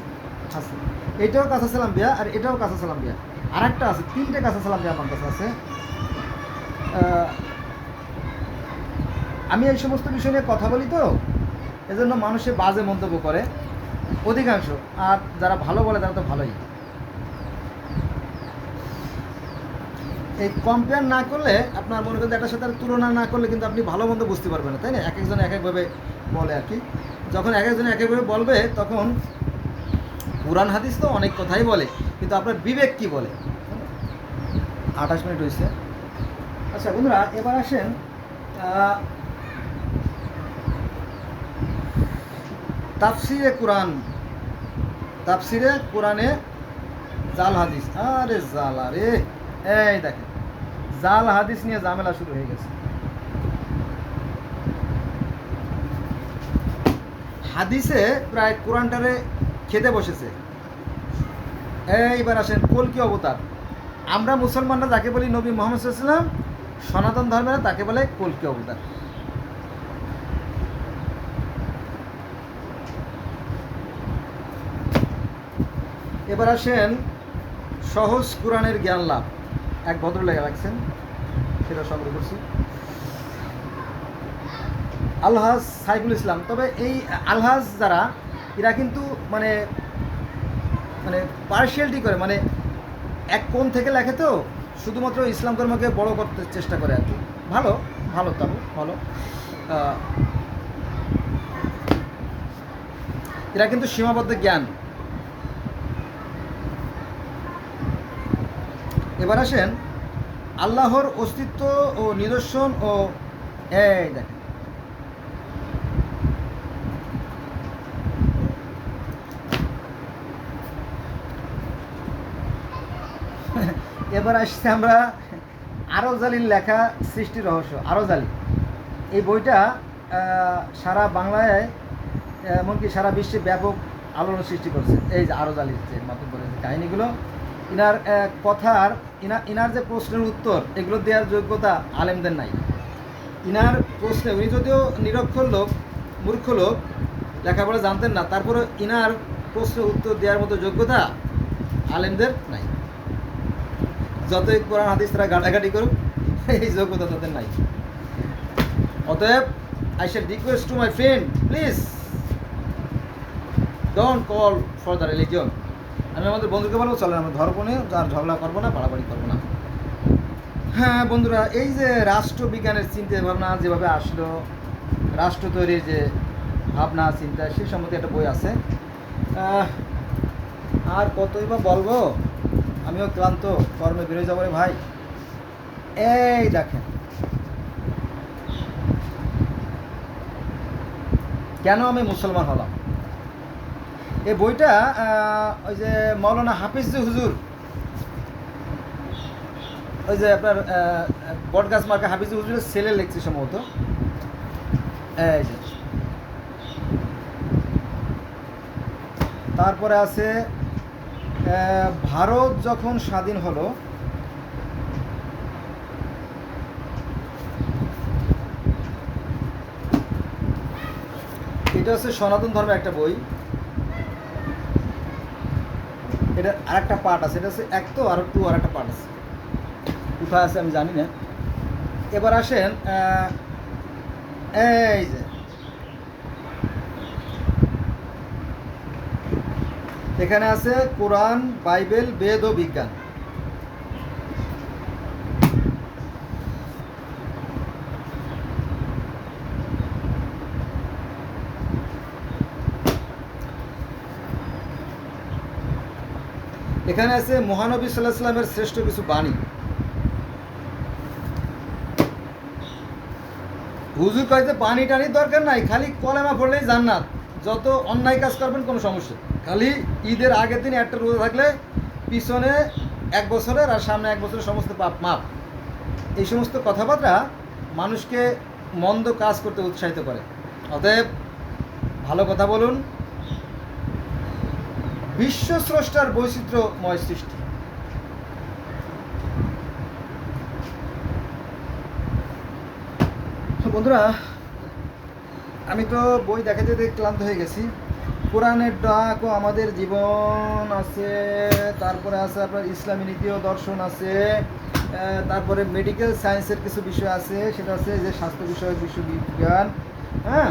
এইটাও কাসাস আম্বিয়া, আর এটাও কাসাস আম্বিয়া, আর একটা আছে, 3টে কাসাস আম্বিয়া আমার কাছে আছে। আমি এই সমস্ত বিষয় নিয়ে কথা বলি তো, এজন্য মানুষে বাজে মন্তব্য করে অধিকাংশ, আর যারা ভালো বলে তারা তো ভালোই। এই কম্পেয়ার না করলে, আপনার মনে করেন একটার সাথে তুলনা না করলে কিন্তু আপনি ভালো মন্দ বুঝতে পারবেন না, তাই না? এক একজন এক একভাবে বলে আর কি। যখন এক একজন এক একভাবে বলবে, তখন কুরআন হাদিস তো অনেক কথাই বলে, কিন্তু আপনার বিবেক কি বলে। 28 মিনিট হয়েছে। আচ্ছা বন্ধুরা, এবার আসেন তাফসিরে কুরআন, তাফসিরে কুরআনে জাল হাদিস। আরে জাল, আরে এই দেখেন, জাল হাদিস নিয়ে ঝামেলা শুরু হয়ে গেছে। হাদিসে প্রায় কোরআনটারে খেতে বসেছে। এইবার আসেন কলকি অবতার। আমরা মুসলমানরা যাকে বলি নবী মুহাম্মদ সাল্লাল্লাহু আলাইহি ওয়াসাল্লাম, সনাতন ধর্মেরা তাকে বলে কলকি অবতার। এবার আসেন সহজ কোরআনের জ্ঞান লাভ, এক ভদ্রলোক রাখছেন, সেটা সংগ্রহ করছি, আলহাজ সাইফুল ইসলাম। তবে এই আলহাজ যারা, এরা কিন্তু মানে মানে পার্সিয়ালিটি করে, মানে এক কোণ থেকে লেখে, তো শুধুমাত্র ইসলাম ধর্মকে বড় করতে চেষ্টা করে আর কি। ভালো ভালো, তবে ভালো। এরা কিন্তু সীমাবদ্ধ জ্ঞান। এবার আসেন আল্লাহর অস্তিত্ব ও নিদর্শন ও এই দেখেন এবার আসছে আমরা আরজালির লেখা সৃষ্টি রহস্য। আরজালি এই বইটা সারা বাংলায় এমনকি সারা বিশ্বে ব্যাপক আলোড়ন সৃষ্টি করছে। এই যে আরজালির যে মাধ্যমে যে কাহিনিগুলো, ইনার কথার ইনার যে প্রশ্নের উত্তর এগুলো দেওয়ার যোগ্যতা আলেমদের নাই। ইনার প্রশ্নে উনি যদিও নিরক্ষর লোক, মূর্খ লোক, লেখাপড়া জানতেন না, তারপরে ইনার প্রশ্নের উত্তর দেওয়ার মতো যোগ্যতা আলেমদের নাই। যতই কোরআন হাদিস তারা গাটাগাটি করুক, এই যোগ্যতা তাদের নাই। অতএব I shall request to my friend, please don't call for the religion. আমি আমাদের বন্ধুকে বলবো চলেন আমরা ধর্ম নিয়ে আর ঝগড়া করবো না, বাড়াবাড়ি করবো না। হ্যাঁ বন্ধুরা, এই যে রাষ্ট্রবিজ্ঞানের চিন্তা ভাবনা যেভাবে আসলো, রাষ্ট্র তৈরির যে ভাবনা চিন্তা, সেই সম্বন্ধে একটা বই আছে। আর কতই বা বলবো, আমিও ক্লান্ত, কর্মে বেরোয় যাবো রে ভাই। এই দেখেন কেন আমি মুসলমান হলাম। এই বইটা ওই যে মৌলানা হাফিজ হুজুর, ওই যে আপনার বটগাছ মার্কা হাফিজ হুজুরের ছেলে লিখছে সম্ভবত। এই যে তারপরে আছে ভারত যখন স্বাধীন হলো, এটা হচ্ছে সনাতন ধর্মের একটা বই। এটা আরেকটা পার্ট আছে, এটা হচ্ছে এক তো আর টু আর একটা পার্ট আছে, কোথায় আছে আমি জানি না। এবার আসেন এই যে এখানে আছে কোরআন, বাইবেল, বেদ ও বিজ্ঞান। এখানে আছে মহানবী সাল্লাল্লাহু আলাইহি ওয়াসাল্লামের শ্রেষ্ঠ কিছু বাণী। হুজুর কইতে পানি টানির দরকার নাই, খালি কলেমা পড়লেই জান্নাত। যত অন্যায় কাজ করবেন কোনো সমস্যা, খালি ঈদের আগের দিন একটা রোজা থাকলে পিছনে 1 বছরের আর সামনে 1 বছরের সমস্ত পাপ মাপ। এই সমস্ত কথাবার্তা মানুষকে মন্দ কাজ করতে উৎসাহিত করে। অতএব ভালো কথা বলুন। বিশ্ব স্রষ্টার বৈচিত্র্যময় সৃষ্টি। বন্ধুরা, আমি তো বই দেখাতে দেখতে ক্লান্ত হয়ে গেছি। কোরআনের ডাকও আমাদের জীবন আছে, তারপরে আছে আপনার ইসলামী নীতি ও দর্শন আছে, তারপরে মেডিকেল সায়েন্সের কিছু বিষয় আছে, সেটা আছে যে স্বাস্থ্য বিষয়ক বিশ্ববিজ্ঞান, হ্যাঁ,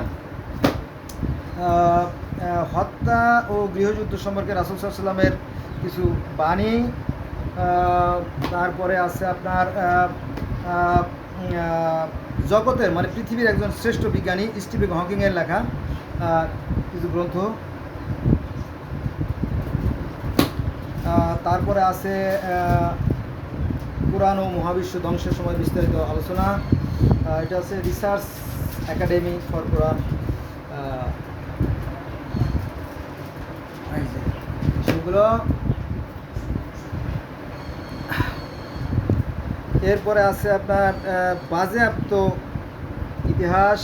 হত্যা ও গৃহযুদ্ধ সম্পর্কে রাসূল সাল্লাল্লাহু আলাইহি ওয়াসাল্লামের কিছু বাণী, তারপরে আছে আপনার জগতের মানে পৃথিবীর একজন শ্রেষ্ঠ বিজ্ঞানী স্টিফেন হকিংয়ের লেখা কিছু গ্রন্থ, তারপরে আছে কোরআন ও মহাবিশ্ব ধ্বংসের সময় বিস্তারিত আলোচনা। এটা আছে রিসার্চ একাডেমি ফর কোরআন। সেগুলো এরপরে আছে আপনার বাজেয়াপ্ত ইতিহাস,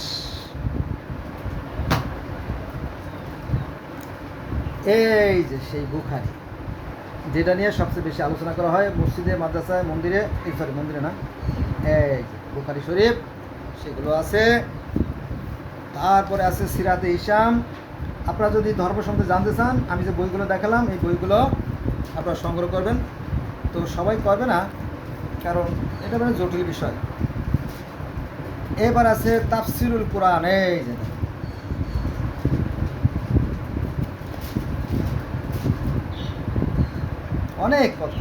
এই যে সেই বুখারী, যেটা নিয়ে সবচেয়ে বেশি আলোচনা করা হয় মসজিদে, মাদ্রাসায়, মন্দিরে, সরি মন্দিরে না, এই যে বুখারী শরীফ, সেগুলো আছে। তারপরে আছে সিরাতে হিশাম। আপনারা যদি ধর্ম সম্বন্ধে জানতে চান, আমি যে বইগুলো দেখালাম এই বইগুলো আপনারা সংগ্রহ করবেন। তো সবাই করবে না, কারণ এটা মানে জটিল বিষয়। এবার আছে তাফসিরুল কোরআন, এই যে অনেক কথা।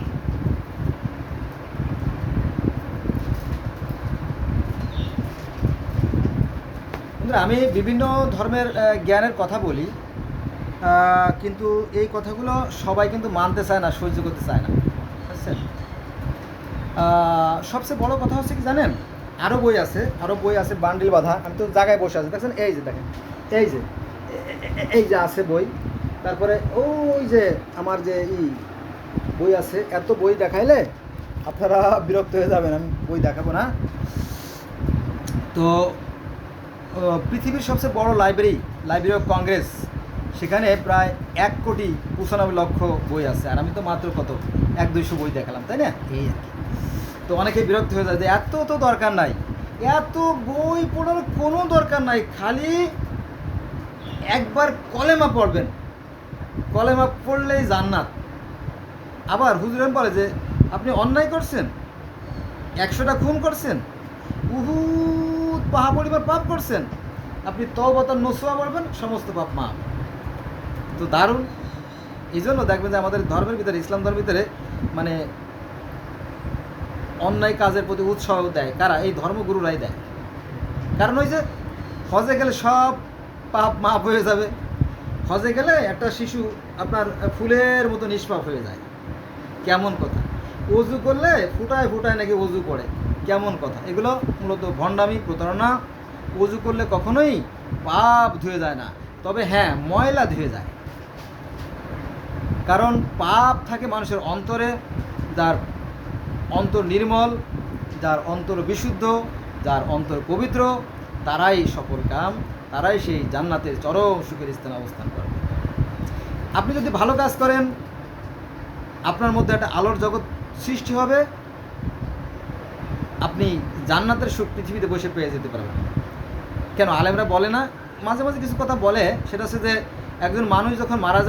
আমি বিভিন্ন ধর্মের জ্ঞানের কথা বলি, কিন্তু এই কথাগুলো সবাই কিন্তু মানতে চায় না, সহ্য করতে চায় না, বুঝছেন? সবচেয়ে বড় কথা হচ্ছে কি জানেন, আরও বই আছে বান্ডিল বাঁধা। আমি তো জায়গায় বসে আছি, দেখছেন? এই যে দেখেন, এই যে এই যে আছে বই। তারপরে ওই যে আমার যে বই আছে, এত বই দেখাইলে আপনারা বিরক্ত হয়ে যাবেন, আমি বই দেখাবো না। তো পৃথিবীর সবচেয়ে বড় লাইব্রেরি অফ কংগ্রেস, সেখানে প্রায় 1,95,00,000 বই আছে, আর আমি তো মাত্র কত 100-200 বই দেখালাম, তাই না? এই আর কি। তো অনেকেই বিরক্ত হয়ে যায় যে এত তো দরকার নাই, এত বই পড়ার কোনো দরকার নাই, খালি একবার কলেমা পড়বেন, কলেমা পড়লেই জান্নাত। আবার হুজুরেন বলে যে আপনি অন্যায় করছেন, 100টা খুন করছেন, বহুত পাহা পরিমাণ পাপ করছেন, আপনি তওবাতান নসুহা পড়বেন, সমস্ত পাপ মাফ। তো দারুণ। এই জন্য দেখবেন যে আমাদের ধর্মের ভিতরে, ইসলাম ধর্মের ভিতরে মানে অন্যায় কাজের প্রতি উৎসাহ দেয় কারা? এই ধর্মগুরুরাই দেয়। কারণ ওই যে হজে গেলে সব পাপ মাফ হয়ে যাবে। হজে গেলে একটা শিশু আপনার ফুলের মতো নিষ্পাপ হয়ে যায়, কেমন কথা? অজু করলে ফুটায় ফুটায় নাকি অজু করে, কেমন কথা? এগুলো মূলত ভণ্ডামি, প্রতারণা। অজু করলে কখনোই পাপ ধুয়ে যায় না, তবে হ্যাঁ ময়লা ধুয়ে যায়। কারণ পাপ থাকে মানুষের অন্তরে, যার অন্তর নির্মল, যার অন্তর বিশুদ্ধ, যার অন্তর পবিত্র, তারাই সফল কাম, তারাই সেই জান্নাতের চরম সুখের স্থানে অবস্থান করবে। আপনি যদি ভালো কাজ করেন, আপনার মধ্যে একটা আলোর জগৎ সৃষ্টি হবে, আপনি জান্নাতের সুখ পৃথিবীতে বসে পেয়ে যেতে পারবেন। কেন আলেমরা বলে না, মাঝে মাঝে কিছু কথা বলে, সেটা হচ্ছে যে একজন মানুষ যখন মারা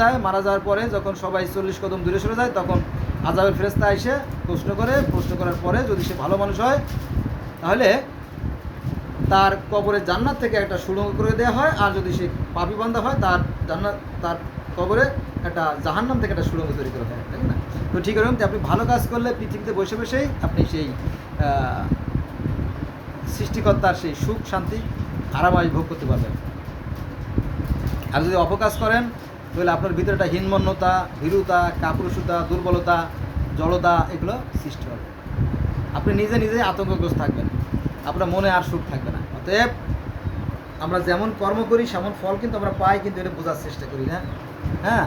যাওয়ার পরে যখন সবাই 40 কদম দূরে সরে যায়, তখন আযাবের ফেরেশতা এসে প্রশ্ন করার পরে যদি সে ভালো মানুষ হয়, তাহলে তার কবরে জান্নাত থেকে একটা সুড়ঙ্গ করে দেওয়া হয়, আর যদি সে পাপী বান্দা হয়, তার কবরে একটা জাহান্নাম থেকে একটা সুড়ঙ্গ তৈরি করা হয়, তাই না? তো ঠিক এরকম আপনি ভালো কাজ করলে পৃথিবীতে বসে বসেই আপনি সেই সৃষ্টিকর্তার সেই সুখ শান্তি আরামাই ভোগ করতে পারবেন। আর যদি অপকাজ করেন, তাহলে আপনার ভিতরে একটা হীনমন্যতা, ভীরুতা, কাপুরুষতা, দুর্বলতা, জড়তা এগুলো সৃষ্টি হবে। আপনি নিজে নিজে আতঙ্কগ্রস্ত থাকবেন, আপনার মনে আর সুখ থাকবে না। অতএব আমরা যেমন কর্ম করি সেমন ফল কিন্তু আমরা পাই, কিন্তু এটা বোঝার চেষ্টা করি না। হ্যাঁ,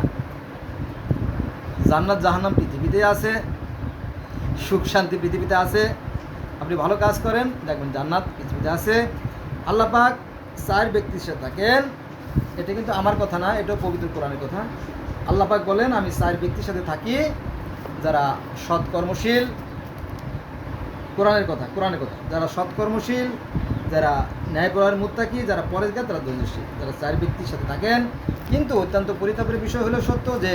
জান্নাত জাহান্নাম পৃথিবীতে আছে, সুখ শান্তি পৃথিবীতে আছে। আপনি ভালো কাজ করেন, দেখবেন জান্নাত পৃথিবীতে আছে। আল্লাহ পাক 4 ব্যক্তির সাথে থাকেন, এটা কিন্তু আমার কথা না, এটাও পবিত্র কোরআনের কথা। আল্লাহ পাক বলেন, আমি 4 ব্যক্তির সাথে থাকি, যারা সৎকর্মশীল, কোরআনের কথা, যারা সৎকর্মশীল, যারা ন্যায়পরায়ণ মুত্তাকি, যারা পরেজগার, তারা ধৈর্যশীল, যারা 4 ব্যক্তির সাথে থাকেন। কিন্তু অত্যন্ত পরিতাপের বিষয় হলো সত্য যে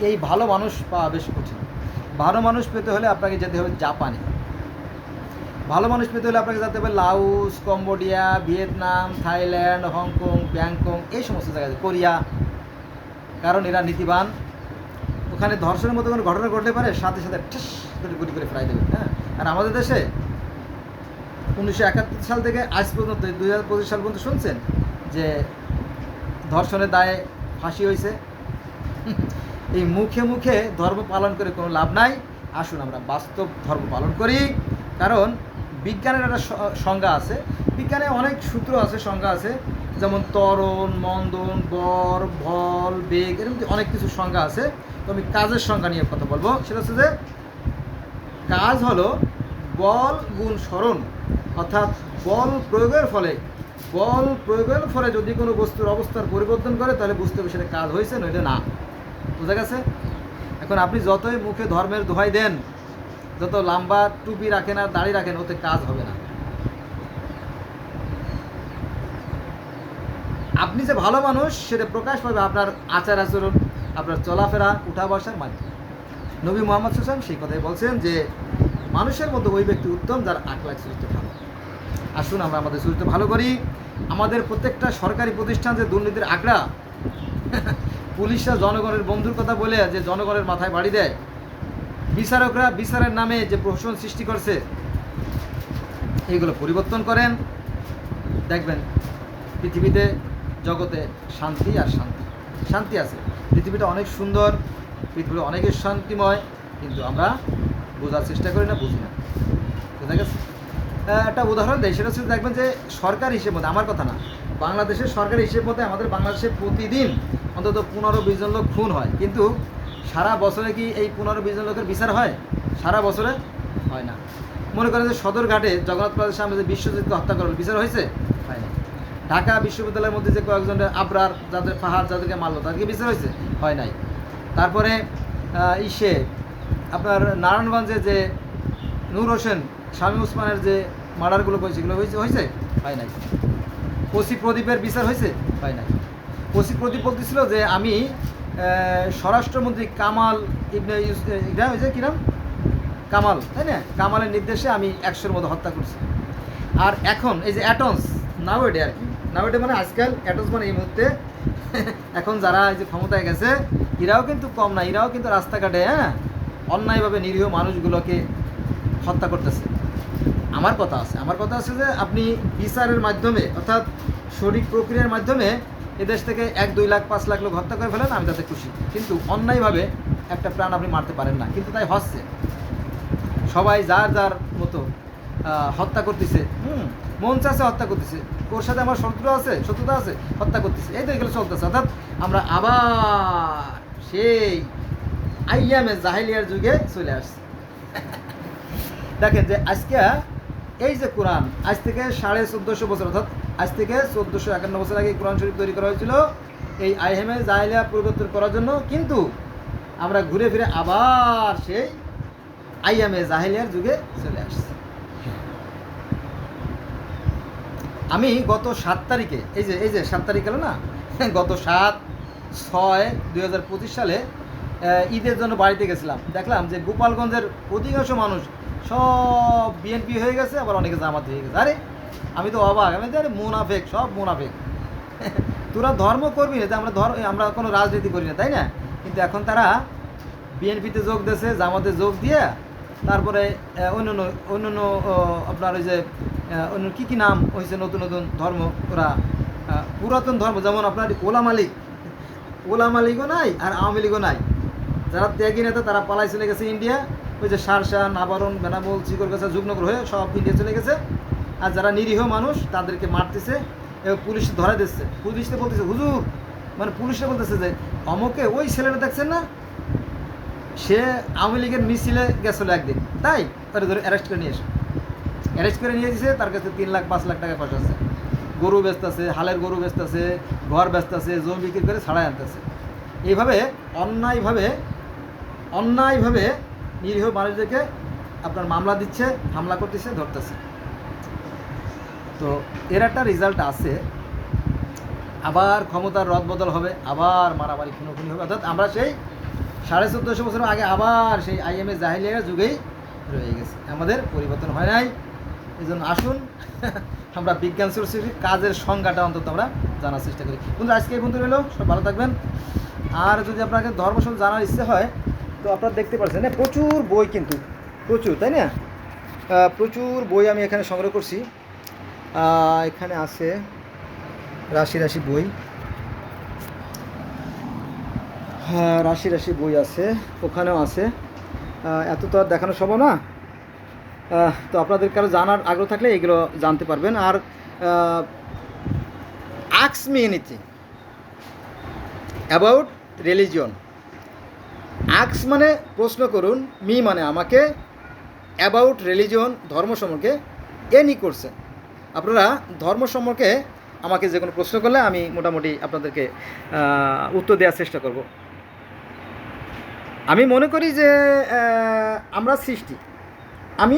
এই ভালো মানুষ পাওয়া বেশ কঠিন। ভালো মানুষ পেতে হলে আপনাকে যেতে হবে জাপানে, ভালো মানুষ পেতে হলে আপনাকে যেতে হবে Laos, Cambodia, Vietnam, Thailand, Hong Kong, Bangkok, এই সমস্ত জায়গায়, কোরিয়া। কারণ এরা নীতিবান, ওখানে ধর্ষণের মতো কোনো ঘটনা ঘটলে পারে সাথে সাথে ঠাস করে গুলি করে ফেলাই দেবে। হ্যাঁ, আর আমাদের দেশে 1971 সাল থেকে আজ পর্যন্ত 2025 সাল পর্যন্ত শুনছেন যে ধর্ষণের দায়ে ফাঁসি হয়েছে। এই মুখে মুখে ধর্ম পালন করে কোনো লাভ নাই। আসুন আমরা বাস্তব ধর্ম পালন করি। কারণ বিজ্ঞানের একটা সংজ্ঞা আছে, বিজ্ঞানে অনেক সূত্র আছে, সংজ্ঞা আছে, যেমন ত্বরণ, মন্দন, বর, বল, বেগ, এরকম অনেক কিছু সংজ্ঞা আছে। তো আমি কাজের সংজ্ঞা নিয়ে কথা বলবো। সেটা হচ্ছে যে কাজ হলো বল গুণ স্মরণ, অর্থাৎ বল প্রয়োগের ফলে যদি কোনো বস্তুর অবস্থার পরিবর্তন করে, তাহলে বুঝতে হবে সেটা কাজ হয়েছে, নইলে না। বুঝা গেছে? এখন আপনি যতই মুখে ধর্মের দোহাই দেন, যত লম্বা টুপি রাখেন আর দাড়ি রাখেন, ওতে কাজ হবে না। আপনি যে ভালো মানুষ সেটা প্রকাশ পাবে আপনার আচার আচরণ, আপনার চলাফেরা, উঠা বসার মাধ্যমে। নবী মুহাম্মদ সাল্লাল্লাহু আলাইহি ওয়াসাল্লাম সেই কথাই বলছেন যে মানুষের মধ্যে ওই ব্যক্তি উত্তম যার আখলাক চরিত্র ভালো। আসুন আমরা আমাদের চরিত্র ভালো করি। আমাদের প্রত্যেকটা সরকারি প্রতিষ্ঠান যে দুর্নীতির আঁকড়া, পুলিশরা জনগণের বন্ধুর কথা বলে যে জনগণের মাথায় বাড়ি দেয়, বিচারকরা বিচারের নামে যে প্রহসন সৃষ্টি করছে, এইগুলো পরিবর্তন করেন, দেখবেন পৃথিবীতে জগতে শান্তি আর শান্তি। শান্তি আছে। পৃথিবীটা অনেক সুন্দর, পৃথিবীটা অনেক শান্তিময়, কিন্তু আমরা বোঝার চেষ্টা করি না, বুঝি না। বুঝা গেছে? একটা উদাহরণ দেয়, সেটা হচ্ছে দেখবেন যে সরকারি হিসেব মতে, আমার কথা না, বাংলাদেশের সরকারি হিসেব মতে আমাদের বাংলাদেশে প্রতিদিন অন্তত 15-20 জন লোক খুন হয়, কিন্তু সারা বছরে কি এই 15-20 জন লোকের বিচার হয়? সারা বছরে হয় না। মনে করেন যে সদরঘাটে জগন্নাথ প্লাজার সামনে যে বিশ্বজিৎকে হত্যা করল, বিচার হয়েছে? হয় না। ঢাকা বিশ্ববিদ্যালয়ের মধ্যে যে কয়েকজন আবরার, যাদের ফাহাদ, যাদেরকে মারলো, তাদেরকে বিচার হয়েছে? হয় নাই। তারপরে আপনার নারায়ণগঞ্জে যে নূর হোসেন, শামীম ওসমানের যে মার্ডারগুলো করেছে, এগুলো হয়েছে? হয় নাই। ওসি প্রদীপের বিচার হয়েছে? হয় নাই। ওসি প্রদীপ বলতেছিল যে আমি স্বরাষ্ট্রমন্ত্রী কামাল ইবনে এটা হয়েছে কী নাম, কামাল, তাই না, কামালের নির্দেশে আমি 100-র মতো হত্যা করছি। আর এখন এই যে অ্যাটমস, নাওয়েডে আর কি, নাওয়েডে মানে আজকাল, অ্যাটমস মানে এই মুহূর্তে এখন যারা এই যে ক্ষমতায় গেছে, এরাও কিন্তু কম না, এরাও কিন্তু রাস্তাঘাটে অন্যায়ভাবে নিরীহ মানুষগুলোকে হত্যা করতেছে। আমার কথা আছে যে আপনি বিচারের মাধ্যমে, অর্থাৎ সঠিক প্রক্রিয়ার মাধ্যমে এদেশ থেকে 1-2 লাখ 5 লাখ লোক হত্যা করে ফেলেন, আমি তাতে খুশি, কিন্তু অন্যায়ভাবে একটা প্রাণ আপনি মারতে পারেন না। কিন্তু তাই হচ্ছে, সবাই যার যার মতো হত্যা করতেছে, মন চাচ্ছে হত্যা করতেছে, ওর সাথে আমার শত্রুতা আছে, হত্যা করতেছে, এই তো এগুলো চলতেছে। অর্থাৎ আমরা আবার সেই আইয়ামে জাহেলিয়ার যুগে চলে আসছি। দেখেন যে আজকে এই যে কোরআন, আজ থেকে 1450 বছর, অর্থাৎ আজ থেকে 1451 বছর আগে কোরআন শরীফ তৈরি করা হয়েছিল এই আইয়ামে জাহেলিয়া পরিবর্তন করার জন্য, কিন্তু আমরা ঘুরে ফিরে আবার সেই আইয়ামে জাহেলিয়ার যুগে চলে আসছি। আমি গত 7 তারিখে, এই যে 7 তারিখ হলো না, গত 7/6/2025 সালে ঈদের জন্য বাড়িতে গেছিলাম। দেখলাম যে গোপালগঞ্জের অধিকাংশ মানুষ সব বিএনপি হয়ে গেছে, আবার অনেকে জামাত হয়ে গেছে। আরে আমি তো অবাক, আমি তো আরে মুনাফেক, সব মুনাফেক। তোরা ধর্ম করবি না, আমরা কোনো রাজনীতি করি না, তাই না? কিন্তু এখন তারা বিএনপিতে যোগ দিয়েছে, জামাতে যোগ দিয়ে, তারপরে অন্য আপনার ওই যে অন্য কী নাম হয়েছে, নতুন নতুন ধর্ম, ওরা পুরাতন ধর্ম, যেমন আপনার ওলা মালিকও নাই আর আওয়ামী লীগও নাই। যারা ত্যাগী নেতা তারা পালাই চলে গেছে ইন্ডিয়া, ওই যে সারসা, নাবারণ, বেনাবল, চিকরগাছা, যুগনগর হয়ে সব ইন্ডিয়া চলে গেছে। আর যারা নিরীহ মানুষ তাদেরকে মারতেছে, এবং পুলিশ ধরা দিচ্ছে। পুলিশে বলতেছে, হুজুর, মানে পুলিশে বলতেছে যে অমকে ওই ছেলেটা দেখছেন না, সে আওয়ামী লীগের মিছিলে গেছিলো একদিন, তাই তারা ধরে অ্যারেস্ট করে নিয়ে দিয়েছে। তার কাছে 3 লাখ 5 লাখ টাকা পয়সা আছে, গরু বেচতেছে, হালের গরু বেচতেছে, ঘর বেচতেছে, জমি বিক্রি করে ছাড়াই আনতেছে। এইভাবে অন্যায়ভাবে নিরীহ মানুষদেরকে আপনার মামলা দিচ্ছে, হামলা করতেছে, ধরতেছে। তো এর একটা রেজাল্ট আছে, আবার ক্ষমতার রদবদল হবে, আবার মারামারি খুনোখুনি হবে। অর্থাৎ আমরা সেই 1450 বছর আগে আবার সেই আইএমএ জাহেলিয়ার যুগেই রয়ে গেছে, আমাদের পরিবর্তন হয় নাই। এই জন্য আসুন আমরা বিজ্ঞান সরস্বতীর কাজের সংজ্ঞাটা অন্তত আমরা জানার চেষ্টা করি। বন্ধু, আজকে এই বন্ধু রইল, সব ভালো থাকবেন। আর যদি আপনাকে ধর্ম সম্বন্ধে জানার ইচ্ছে হয়, তো আপনারা দেখতে পাচ্ছেন প্রচুর বই, কিন্তু প্রচুর, তাই না, প্রচুর বই আমি এখানে সংগ্রহ করছি। এখানে আছে রাশি বই, হ্যাঁ রাশি বই আছে, ওখানেও আছে। এত তো আর দেখানো সম্ভব না, তো আপনাদের কারো জানার আগ্রহ থাকলে এগুলো জানতে পারবেন। আর ask me anything about religion. Ask মানে প্রশ্ন করুন, মি মানে আমাকে, অ্যাবাউট রিলিজিয়ন ধর্ম সম্পর্কে, এনি কোশ্চেন। আপনারা ধর্ম সম্পর্কে আমাকে যে কোনো প্রশ্ন করলে আমি মোটামুটি আপনাদেরকে উত্তর দেওয়ার চেষ্টা করব। আমি মনে করি যে আমরা আমি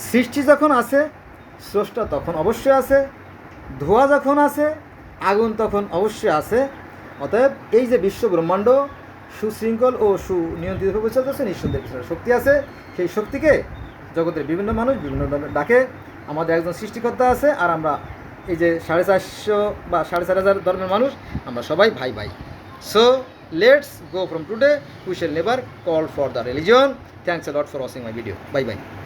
সৃষ্টি যখন আছে, স্রষ্টা তখন অবশ্যই আছে, ধোঁয়া যখন আছে, আগুন তখন অবশ্যই আছে। অতএব এই যে বিশ্ব ব্রহ্মাণ্ড সুশৃঙ্খল ও সুনিয়ন্ত্রিতভাবে চলতেছে, নিঃসন্দেহে শক্তি আছে। সেই শক্তিকে জগতের বিভিন্ন মানুষ বিভিন্ন ডাকে। আমাদের একজন সৃষ্টিকর্তা আছে, আর আমরা এই যে 450 বা 4,500 ধর্মের মানুষ, আমরা সবাই ভাই। So let's go from today, we shall never call for the religion. Thanks a lot for watching my video. Bye bye.